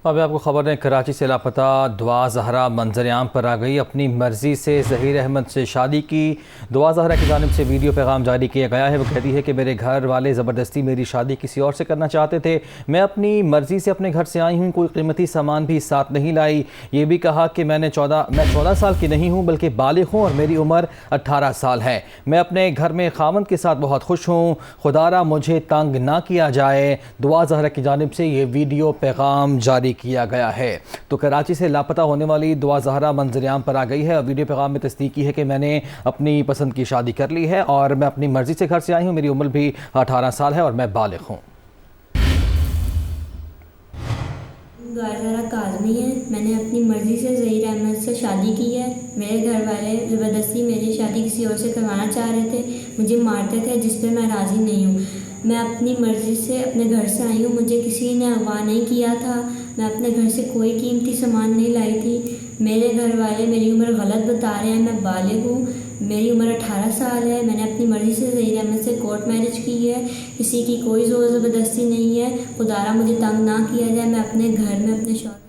अब आपको खबर है, कराची से लापता दुआ ज़हरा मंजर-ए-आम पर आ गई। अपनी मर्ज़ी से ज़हीर अहमद से शादी की। दुआ ज़हरा की जानिब से वीडियो पैगाम जारी किया गया है। वो कहती है कि मेरे घर वाले ज़बरदस्ती मेरी शादी किसी और से करना चाहते थे। मैं अपनी मर्ज़ी से अपने घर से आई हूँ, कोई कीमती सामान भी साथ नहीं लाई। ये भी कहा कि मैं 14 साल की नहीं हूँ बल्कि बालिग हूँ और मेरी उम्र 18 साल है। मैं अपने घर में खामद के साथ बहुत खुश हूँ। खुदारा मुझे तंग ना किया जाए। दुआ ज़हरा की जानिब से ये वीडियो पैगाम जारी किया गया है। तो कराची से लापता होने वाली दुआ ज़हरा मंजर-ए-आम पर आ गई है और वीडियो पैगाम में तस्दीक की है कि मैंने अपनी पसंद की शादी कर ली है और मैं अपनी मर्ज़ी से घर से आई हूँ। मेरी उम्र भी 18 साल है और मैं बालिग हूँ। दुआ ज़हरा काज़मी है। मैंने अपनी मर्ज़ी से ज़हीर अहमद से शादी की है। मेरे घर वाले ज़बरदस्ती मेरी शादी किसी और से करवाना चाह रहे थे, मुझे मारते थे, जिस पे मैं राज़ी नहीं हूँ। मैं अपनी मर्ज़ी से अपने घर से आई हूँ, मुझे किसी ने अगवा नहीं किया था। मैं अपने घर से कोई कीमती सामान नहीं लाई थी। मेरे घर वाले मेरी उम्र गलत बता रहे हैं। मैं बालिग हूँ, मेरी उम्र 18 साल है। मैंने अपनी मर्ज़ी से ज़हीर अहमद से कोर्ट मैरिज की है। किसी की कोई ज़ोर ज़बरदस्ती नहीं है। खुदारा मुझे तंग ना किया जाए। मैं अपने घर में अपने शौहर